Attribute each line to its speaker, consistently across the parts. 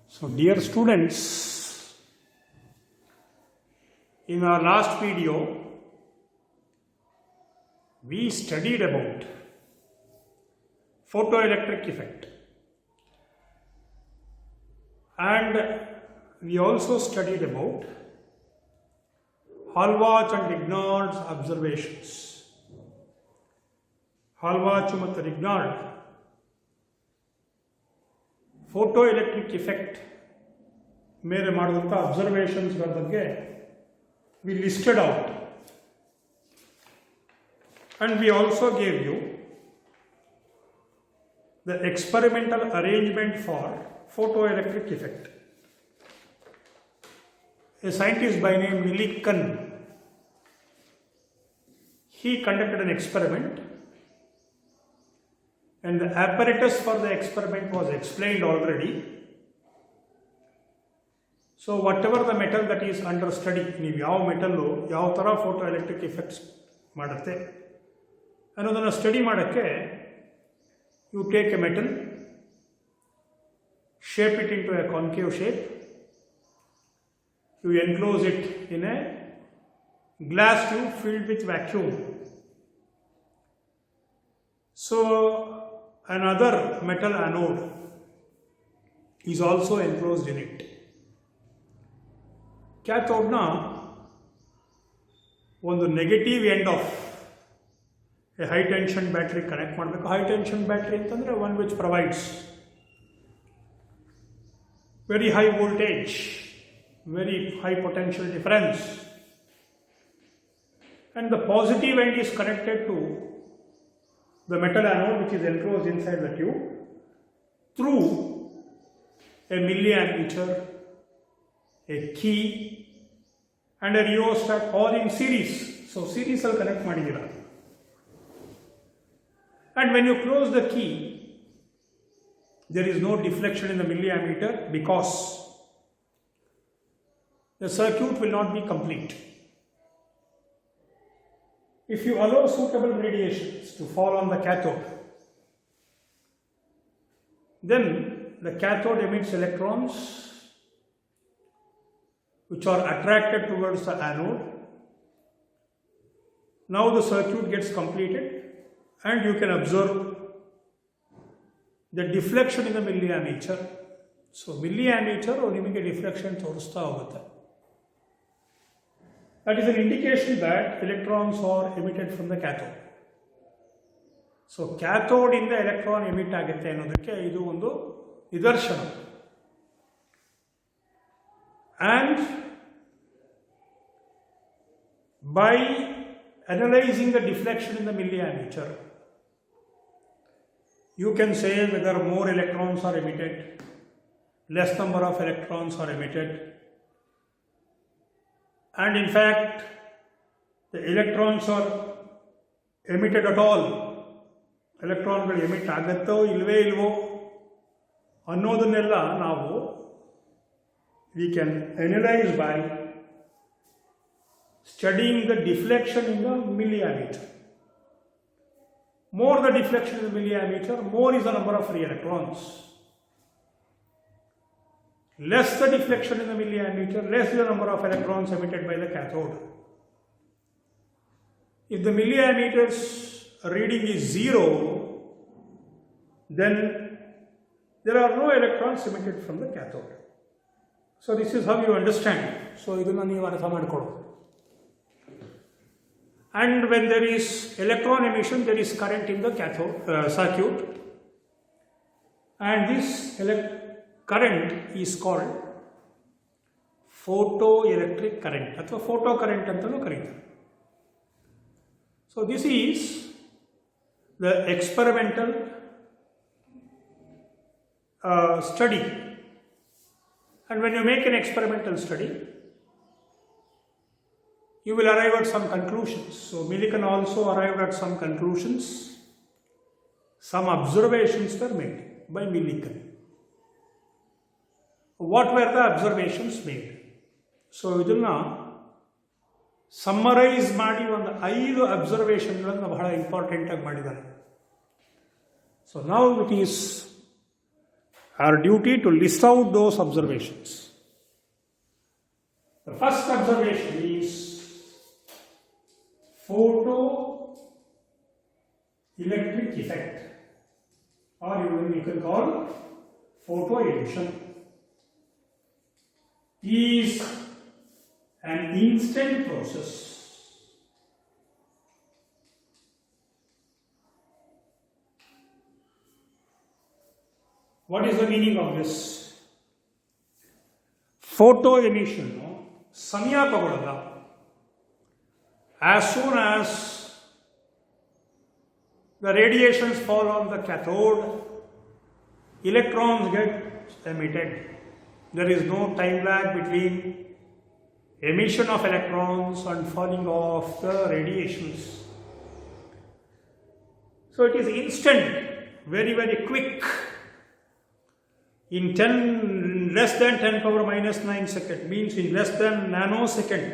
Speaker 1: So dear students, in our last video, we studied about photoelectric effect and we also studied about Hallwach and Rignard's observations. Hallwach ಮತ್ತು Rignard photoelectric effect ಮೇಲೆ ಮಾಡಿದಂಥ ಅಬ್ಸರ್ವೇಷನ್ಸ್ಗಳ ಬಗ್ಗೆ we listed out and we also gave you the experimental arrangement for photoelectric effect. A scientist by name Millikan, he conducted an experiment and the apparatus for the experiment was explained already. So whatever the metal that is under study, ನೀವು ಯಾವ metal ಯಾವ ಥರ photo electric effects ಮಾಡುತ್ತೆ ಅನ್ನೋದನ್ನು study ಮಾಡೋಕ್ಕೆ you take a metal, shape it into a concave shape, you enclose it in a glass tube filled with vacuum. So another metal anode is also enclosed in it. ಕ್ಯಾಥೋಡ್ನ ಒಂದು negative end of A high tension battery connect ಮಾಡಬೇಕು. High tension battery ಅಂತಂದರೆ one which provides very high voltage, very high potential difference, and the positive end is connected to the metal anode which is enclosed inside the tube through a milliammeter, a key and a rheostat all in series. So series al connect madidira, and when you close the key there is no deflection in the milliammeter because the circuit will not be complete. If you allow suitable radiations to fall on the cathode, then the cathode emits electrons which are attracted towards the anode. Now the circuit gets completed and you can observe the deflection in the milliammeter. So milliammeter ನಿಮಗೆ deflection ತೋರಿಸ್ತಾ ಹೋಗುತ್ತೆ. That is an indication that electrons are emitted from the cathode. So cathode ಇಂದ electron emit ಆಗುತ್ತೆ ಅನ್ನೋದಕ್ಕೆ ಇದು ಒಂದು ನಿದರ್ಶನ. And by analyzing the deflection in the milliammeter, you can say whether more electrons are emitted, less number of electrons are emitted, and in fact the electrons are emitted at all. ಎಲೆಕ್ಟ್ರಾನ್ಗಳು emit ಆಗುತ್ತೋ ಇಲ್ವೇ ಇಲ್ವೋ ಅನ್ನೋದನ್ನೆಲ್ಲ ನಾವು we can analyze by studying the deflection in the milliammeter. More the deflection in the milliammeter, more is the number of free electrons. Less the deflection in the milliammeter, less the number of electrons emitted by the cathode. If the milliammeter's reading is 0, then there are no electrons emitted from the cathode. So this is how you understand. So idunna neevu artha madikodu. And when there is electron emission, there is current in the cathode circuit, and this current is called photoelectric current ಅಥವಾ photo current ಅಂತಲೂ ಕರೀತಾರೆ. So this is the experimental study, and when you make an experimental study you will arrive at some conclusions. So Millikan also arrived at some conclusions. Some observations were made by Millikan. What were the observations made? So ಇದನ್ನ summarise ಮಾಡಿ ಒಂದು 5 ಅಬ್ಸರ್ವೇಷನ್ಗಳನ್ನು ಬಹಳ important ಆಗಿ ಮಾಡಿದ್ದಾರೆ. So now it is our duty to list out those observations. The first observation is photoelectric effect, or you can call photo emission, is an instant process. What is the meaning of this? Photo emission ಸಮಯ ತಗೊಳ್ಳಲ್ಲ. As soon as the radiations fall on the cathode, electrons get emitted. There is no time lag between emission of electrons and falling of the radiations. So it is instant, very, very quick. In less than 10 power minus 9 second, means in less than nanosecond,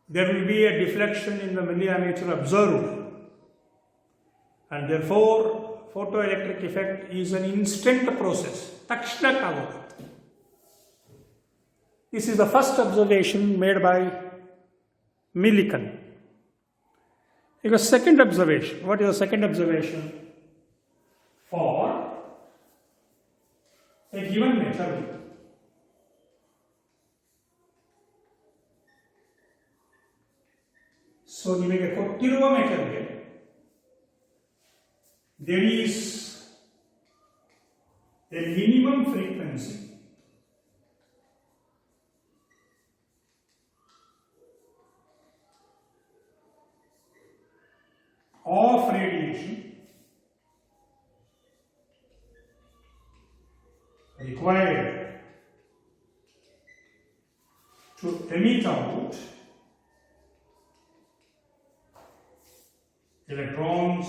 Speaker 1: there will be a deflection in the milliarmature observed, and therefore photoelectric effect is an instant process. This is the first observation made by Millikan. The second observation. What is the second observation? For a given metal, so ನಿಮಗೆ ಕೊಟ್ಟಿರುವ ಮೆಟಲ್ಗೆ there is a minimum frequency of radiation required to emit out electrons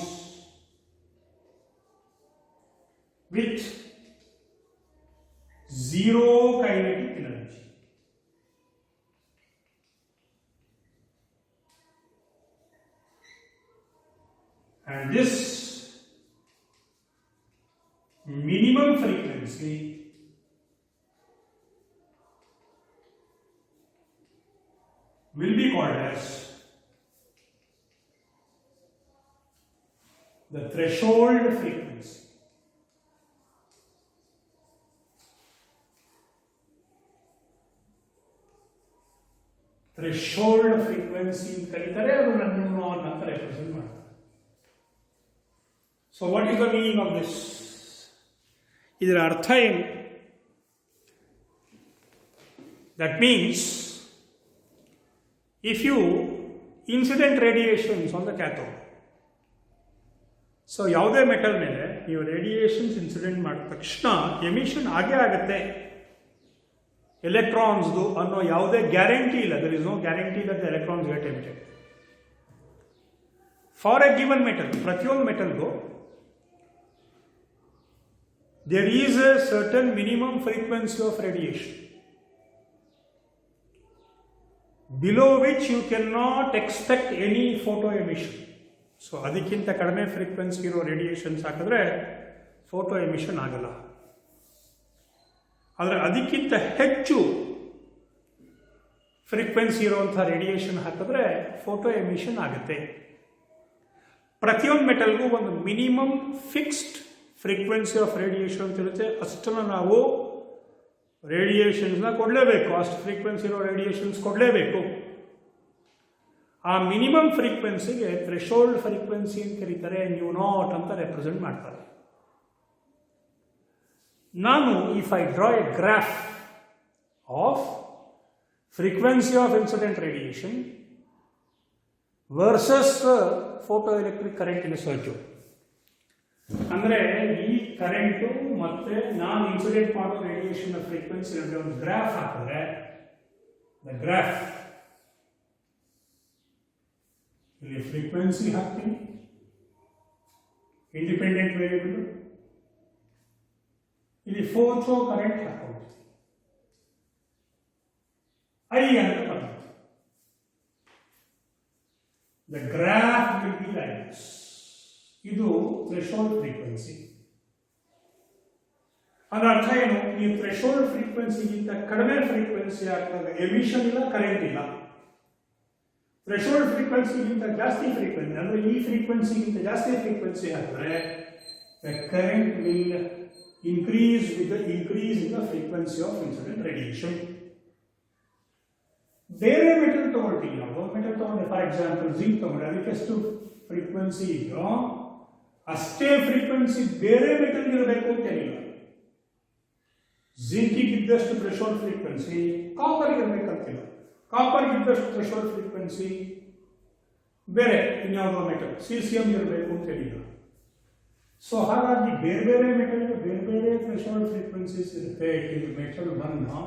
Speaker 1: with zero kinetic energy. And this minimum frequency will be called as the threshold frequency. Threshold frequency ಕರೀತಾರೆ, ಅದನ್ನು ನ್ಯೂನಾನ್ ಅಂತ represent ಮಾಡ್ತಾರೆ. So what is the meaning of this? ಇದರ ಅರ್ಥ ಏನು? That means if you incident radiations on the cathode, so ಯಾವುದೇ metal ಮೇಲೆ ನೀವು ರೇಡಿಯೇಷನ್ಸ್ ಇನ್ಸಿಡೆಂಟ್ ಮಾಡಿದ ತಕ್ಷಣ ಎಮಿಷನ್ ಆಗೇ ಆಗುತ್ತೆ ಎಲೆಕ್ಟ್ರಾನ್ಸ್ದು ಅನ್ನೋ ಯಾವುದೇ ಗ್ಯಾರಂಟಿ ಇಲ್ಲ. There is no guarantee that the electrons get emitted. For a given metal, ಪ್ರತಿಯೊಂದು ಮೆಟಲ್ಗೂ there is a certain minimum frequency of radiation below which you cannot expect any photo emission. So ಅದಕ್ಕಿಂತ ಕಡಿಮೆ frequency ಇರೋ radiations ಹಾಕಿದ್ರೆ photo emission ಆಗಲ್ಲ. ಆದರೆ ಅದಕ್ಕಿಂತ ಹೆಚ್ಚು ಫ್ರೀಕ್ವೆನ್ಸಿ ಇರುವಂಥ ರೇಡಿಯೇಷನ್ ಹಾಕಿದ್ರೆ ಫೋಟೋ ಎಮಿಷನ್ ಆಗುತ್ತೆ. ಪ್ರತಿಯೊಂದು ಮೆಟಲ್ಗೂ ಒಂದು minimum fixed frequency of radiation ಅಂತ ಇರುತ್ತೆ. ಅಷ್ಟನ್ನು ನಾವು ರೇಡಿಯೇಷನ್ಸ್ನ ಕೊಡಲೇಬೇಕು, ಅಷ್ಟು ಫ್ರೀಕ್ವೆನ್ಸಿ ಇರೋ ರೇಡಿಯೇಷನ್ಸ್ ಕೊಡಲೇಬೇಕು. ಆ ಮಿನಿಮಮ್ ಫ್ರೀಕ್ವೆನ್ಸಿಗೆ ಥ್ರೆಶೋಲ್ಡ್ ಫ್ರೀಕ್ವೆನ್ಸಿ ಅಂತ ಕರೀತಾರೆ, ನ್ಯೂ ನಾಟ್ ಅಂತ ರೆಪ್ರೆಸೆಂಟ್ ಮಾಡ್ತಾರೆ. ನಾನು if I draw A graph off frequency of incident radiation versus photo electric current in circuit, ಅಂದರೆ ಈ ಕರೆಂಟು ಮತ್ತೆ ನಾನು ಇನ್ಸಿಡೆಂಟ್ ಮಾಡೋ ರೇಡಿಯೇಷನ್ ಫ್ರೀಕ್ವೆನ್ಸಿ ನಡುವೆ ಒಂದು ಗ್ರಾಫ್ ಹಾಕಿದ್ರೆ, ದ ಗ್ರಾಫ್ ಇಲ್ಲಿ ಫ್ರೀಕ್ವೆನ್ಸಿ ಹಾಕ್ತೀನಿ, ಇಂಡಿಪೆಂಡೆಂಟ್ ವೇರಿಯಬಲ್, ಇಲ್ಲಿ ಫೋಟೋ ಕರೆಂಟ್ ಹಾಕೋದು ಐ ಅಂತ ಬರುತ್ತೆ. The graph will be like this. ಇದು ಥ್ರೆಶೋಲ್ಡ್ ಫ್ರೀಕ್ವೆನ್ಸಿ. ಅದರ ಅರ್ಥ ಏನು? ಈ ಥ್ರೆಶೋಲ್ಡ್ ಫ್ರೀಕ್ವೆನ್ಸಿಗಿಂತ ಕಡಿಮೆ ಫ್ರೀಕ್ವೆನ್ಸಿ ಆಗ್ತದೆ, ಎಮಿಷನ್ ಇಲ್ಲ, ಕರೆಂಟ್ ಇಲ್ಲ. ಥ್ರೆಶೋಲ್ಡ್ ಫ್ರೀಕ್ವೆನ್ಸಿಗಿಂತ ಜಾಸ್ತಿ ಫ್ರೀಕ್ವೆನ್ಸಿ ಅಂದರೆ ಈ ಫ್ರೀಕ್ವೆನ್ಸಿಗಿಂತ ಜಾಸ್ತಿ ಫ್ರೀಕ್ವೆನ್ಸಿ ಹಾಕಿದ್ರೆ the current will increase with the increase in the frequency of incident radiation. ಬೇರೆ ಮೆಟಲ್ ತಗೊಳ್ತೀವಿ ನಾವು, ಮೆಟಲ್ ತಗೊಂಡ್ರೆ ಫಾರ್ ಎಕ್ಸಾಂಪಲ್ ಜಿಂಕ್ ತಗೊಂಡ್ರೆ ಅದಕ್ಕೆ ಎಷ್ಟು ಫ್ರೀಕ್ವೆನ್ಸಿ ಇದೆಯೋ ಅಷ್ಟೇ ಫ್ರೀಕ್ವೆನ್ಸಿ ಬೇರೆ ಮೆಟಲ್ ಇರಬೇಕು ಅಂತೇನಿಲ್ಲ. ಜಿಂಕಿಗೆ ಇದ್ದಷ್ಟು ಥ್ರೆಶೋಲ್ಡ್ ಫ್ರೀಕ್ವೆನ್ಸಿ ಕಾಪರ್ ಇರಬೇಕಂತಿಲ್ಲ, ಕಾಪರ್ ಇದ್ದಷ್ಟು ಥ್ರೆಶೋಲ್ಡ್ ಫ್ರೀಕ್ವೆನ್ಸಿ ಬೇರೆ ಇನ್ಯಾವುದೋ ಮೆಟಲ್ ಸಿಸಿಎಂ ಇರಬೇಕು ಅಂತೇನಿಲ್ಲ. ಸೊ ಹಾಗಾಗಿ ಬೇರೆ ಬೇರೆ ಮೆಟಲ್ಗೆ ಬೇರೆ ಬೇರೆ ಥ್ರೆಶೋಲ್ಡ್ ಫ್ರೀಕ್ವೆನ್ಸೀಸ್ ಇರುತ್ತೆ. ಇದು ಮೆಟಲ್ 1,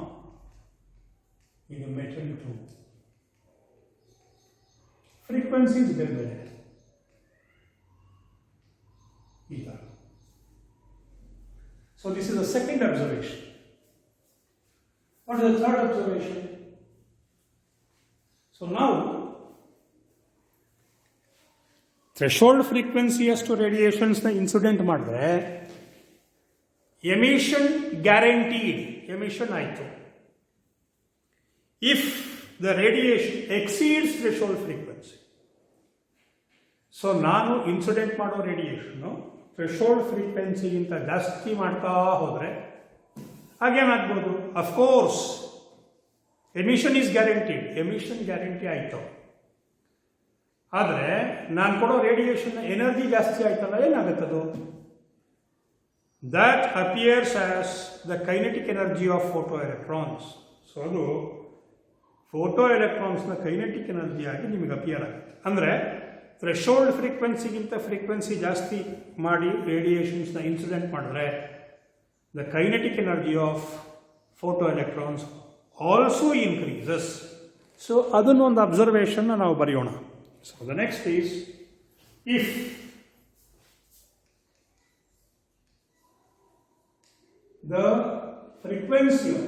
Speaker 1: ಇದು ಮೆಟಲ್ 2, ಫ್ರೀಕ್ವೆನ್ಸೀಸ್ ಬೇರೆ ಬೇರೆ ಈ ಥರ. So this is the second observation. What is the third observation? So now, threshold frequency ಅಷ್ಟು ರೇಡಿಯೇಷನ್ಸ್ನ ಇನ್ಸಿಡೆಂಟ್ ಮಾಡಿದ್ರೆ ಎಮಿಷನ್ ಗ್ಯಾರಂಟೀಡ್, ಎಮಿಷನ್ ಆಯಿತು. If the radiation exceeds threshold frequency, so ನಾನು ಇನ್ಸಿಡೆಂಟ್ ಮಾಡೋ ರೇಡಿಯೇಷನ್ನು ಥ್ರೆಶೋಲ್ಡ್ ಫ್ರೀಕ್ವೆನ್ಸಿಗಿಂತ ಜಾಸ್ತಿ ಮಾಡ್ತಾ ಹೋದರೆ ಹಾಗೇನಾಗ್ಬೋದು? Of course emission is guaranteed, emission guarantee ಆಯಿತು. ಆದರೆ ನಾನು ಕೊಡೋ ರೇಡಿಯೇಷನ್ ಎನರ್ಜಿ ಜಾಸ್ತಿ ಆಯ್ತಲ್ಲ, ಏನಾಗುತ್ತದು? That appears as the kinetic energy of photo electrons. So ಅದು ಫೋಟೋ ಎಲೆಕ್ಟ್ರಾನ್ಸ್ನ ಕೈನೆಟಿಕ್ ಎನರ್ಜಿ ಆಗಿ ನಿಮಗೆ ಅಪಿಯರ್ ಆಗುತ್ತೆ. ಅಂದರೆ ಥ್ರೆಶೋಲ್ಡ್ ಫ್ರೀಕ್ವೆನ್ಸಿಗಿಂತ ಫ್ರೀಕ್ವೆನ್ಸಿ ಜಾಸ್ತಿ ಮಾಡಿ ರೇಡಿಯೇಷನ್ಸ್ನ ಇನ್ಸಿಡೆಂಟ್ ಮಾಡಿದ್ರೆ the kinetic energy of photoelectrons also increases. So ಅದನ್ನು ಒಂದು ಅಬ್ಸರ್ವೇಷನ್ ನಾವು ಬರೆಯೋಣ. So the next is, if the frequency of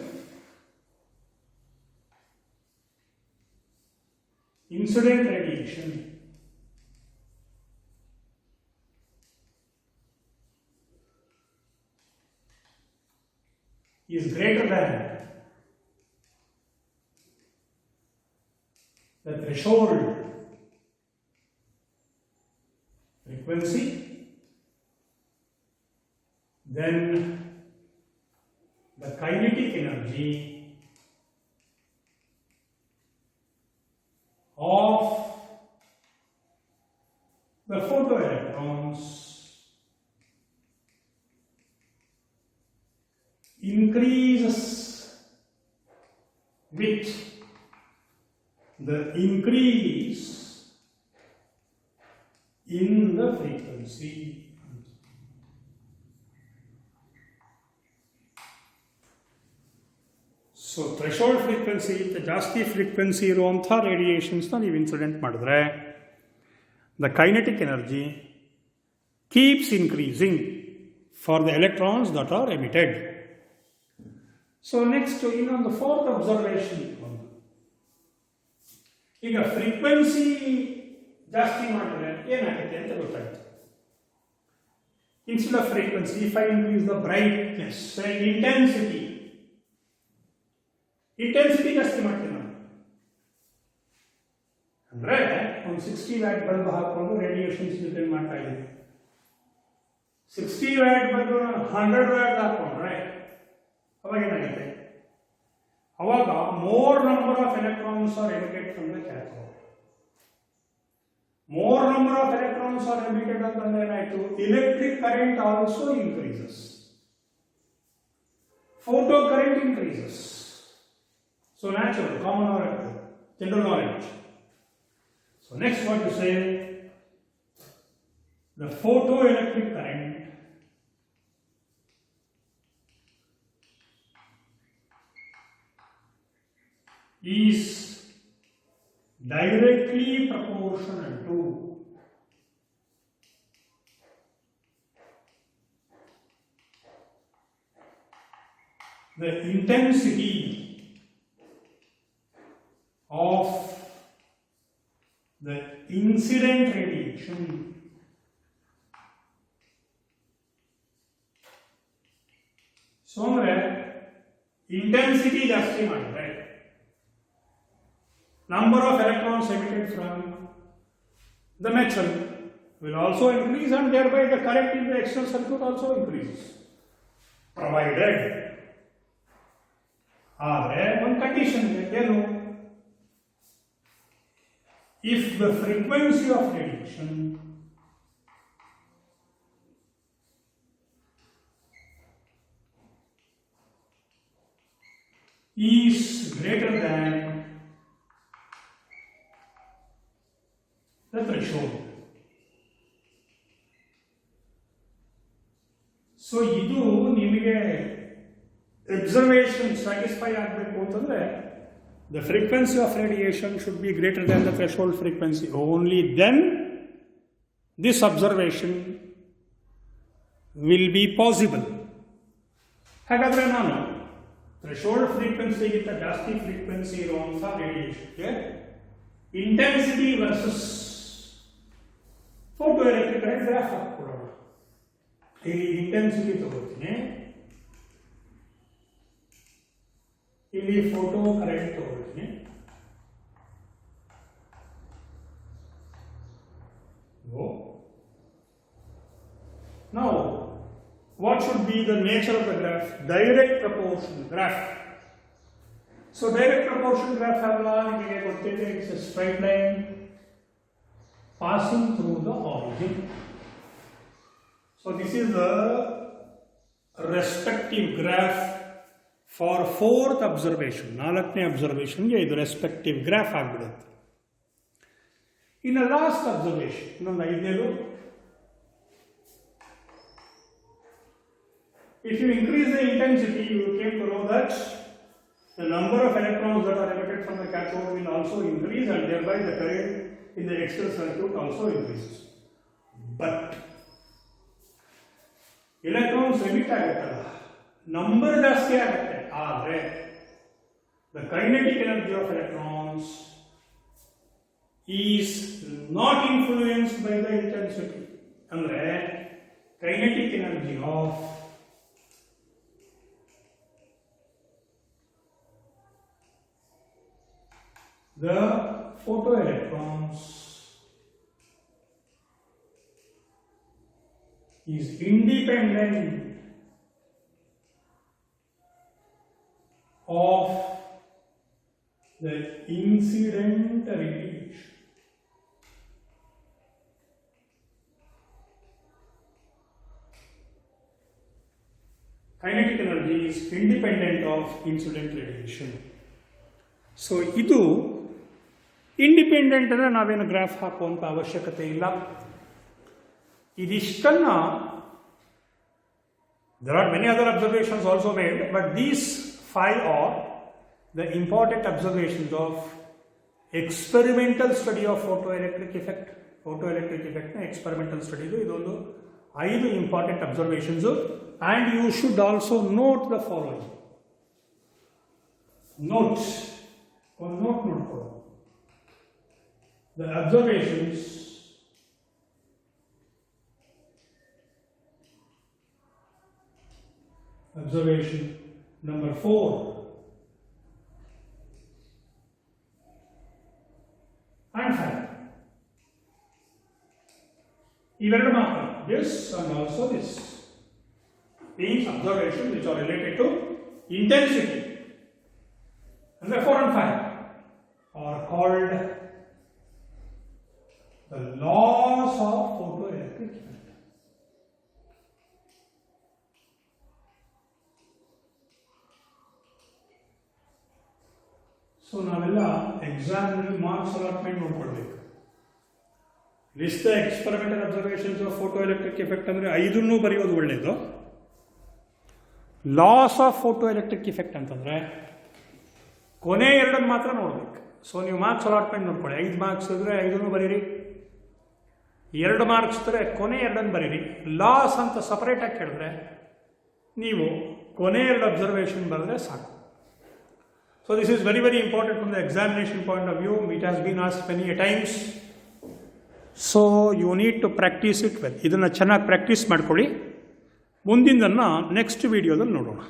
Speaker 1: incident radiation is greater than the threshold frequency, then the kinetic energy of the photoelectrons increases with the increase in the frequency. So threshold frequency ಜಾಸ್ತಿ frequency ಇರುವಂಥ ರೇಡಿಯೇಷನ್ಸ್ನ ನೀವು incident ಮಾಡಿದ್ರೆ the kinetic energy keeps increasing for the electrons that are emitted. So next ಇನ್ನೊಂದು fourth observation. ಈಗ frequency ಜಾಸ್ತಿ ಮಾಡಿದ್ರೆ ಏನಾಗುತ್ತೆ ಅಂತ ಗೊತ್ತಾಗುತ್ತೆ. Instead off frequency, if I increase the brightness and intensity ಜಾಸ್ತಿ ಮಾಡ್ತೀನಿ ನಾನು. ಅಂದರೆ ಒಂದು 60 ವ್ಯಾಟ್ ಬಲ್ಬ್ ಹಾಕೊಂಡು ರೇಡಿಯೇಷನ್ಸ್ ಡಿಟೆಕ್ಟ್ ಮಾಡ್ತಾ ಇದ್ದೀನಿ. 60 ವ್ಯಾಟ್ ಬಲ್ಬ್ 100 ವ್ಯಾಟ್ ಹಾಕೊಂಡ್ರೆ ಅವಾಗ ಏನಾಗುತ್ತೆ? ಅವಾಗ more number of electrons R emitted from the cathode. More number of electrons R emitted ಅಂತಂದ್ರೆ ಏನಾಯ್ತು? Electric current also increases, photo current increases. So natural, common knowledge, general knowledge. So next what to say, the photoelectric current is directly proportional to the intensity of the incident radiation so ಅಂದರೆ intensity ಜಾಸ್ತಿ ಮಾಡಿದ್ರೆ number of electrons emitted from the metal will also increase, and thereby the current in the external circuit also increases, provided one condition ಏನು, if the frequency of radiation is greater than the threshold. So ಇದು ನಿಮಗೆ observation satisfy ಆಗಬೇಕು ಅಂತಂದರೆ the frequency of radiation should be greater than the threshold frequency. Only then this observation will be possible. ಹಾಗಾದರೆ ನಾನು threshold ಫ್ರೀಕ್ವೆನ್ಸಿಗಿಂತ ಜಾಸ್ತಿ frequency ಇರುವಂಥ ರೇಡಿಯೇಷನ್ಗೆ intensity versus photo electric current graph ಹಾಕ್ಕೊಡೋಣ. ಇಲ್ಲಿ ಇಂಟೆನ್ಸಿಟಿ ತಗೋತೀನಿ, ಇಲ್ಲಿ ಫೋಟೋ ಕರೆಂಟ್ ತಗೋತೀನಿ. Now, what should be the nature of the graph? Direct proportion graph. So, direct proportion graph ನಿಮಗೆ ಗೊತ್ತಿದೆ, it's a straight line passing through the origin. So this is the respective graph for fourth observation. ನಾಲ್ಕನೇ ಅಬ್ಸರ್ವೇಷನ್ಗೆ ಇದು respective graph ಆಗಿಬಿಡುತ್ತೆ. ಇನ್ನು last observation, ಇನ್ನೊಂದು ಐದನೇದು, if you increase the intensity, you came to know that the number of electrons that are emitted from the cathode will also increase, and thereby the current in the external circuit also increases. But electrons emit ಆಗುತ್ತಲ್ಲ, number ಜಾಸ್ತಿ ಆಗುತ್ತೆ, ಆದರೆ the kinetic energy of electrons is not influenced by the intensity. ಅಂದರೆ kinetic energy of the photoelectrons is independent of the incident radiation. Kinetic energy is independent of incident radiation. So ಇದು independent ಅಂದರೆ ನಾವೇನು graph ಹಾಕುವಂಥ ಅವಶ್ಯಕತೆ ಇಲ್ಲ. ಇದಿಷ್ಟನ್ನು there are many other observations also made, but these 5 are the important observations of experimental study of photoelectric effect. Photoelectric effect na experimental study ಇದು ಇದೊಂದು 5 important observations, and you should also note the following. Note ನೋಡ್ಕೊಳ್ಳಿ. The observations observation number 4 and 5. ಇವೆರಡು ಮಾತ್ರ, this and also this, these observations which are related to intensity, and the 4 and 5 are called the laws of photoelectric effect. So ನಾವೆಲ್ಲ ಎಕ್ಸಾಮ್ನಲ್ಲಿ marks allotment ನೋಡ್ಕೊಳ್ಬೇಕು. List the experimental observations of photoelectric effect ಅಂದರೆ 5 ಬರೆಯೋದು ಒಳ್ಳೆಯದು. Loss of photoelectric effect ಅಂತಂದರೆ ಕೊನೆ 2 ಮಾತ್ರ ನೋಡ್ಬೇಕು. ಸೊ ನೀವು ಮಾರ್ಕ್ಸ್ ಅಲಾಟ್ಮೆಂಟ್ ನೋಡ್ಕೊಳ್ಳಿ. 5 ಮಾರ್ಕ್ಸ್ ಇದ್ದರೆ 5 ಬರೀರಿ, 2 ಮಾರ್ಕ್ಸ್ ಇದ್ದರೆ ಕೊನೆ 2 ಬರೀರಿ. ಲಾಸ್ ಅಂತ ಸಪರೇಟಾಗಿ ಕೇಳಿದ್ರೆ ನೀವು ಕೊನೆ 2 ಅಬ್ಸರ್ವೇಷನ್ ಬರೆದ್ರೆ ಸಾಕು. So this is very very important from the examination point of view. It has been asked many times. So you need to practise it well. ಇದನ್ನು ಚೆನ್ನಾಗಿ ಪ್ರಾಕ್ಟೀಸ್ ಮಾಡ್ಕೊಳ್ಳಿ. ಮುಂದಿನದನ್ನು ನೆಕ್ಸ್ಟ್ ವಿಡಿಯೋದಲ್ಲಿ ನೋಡೋಣ.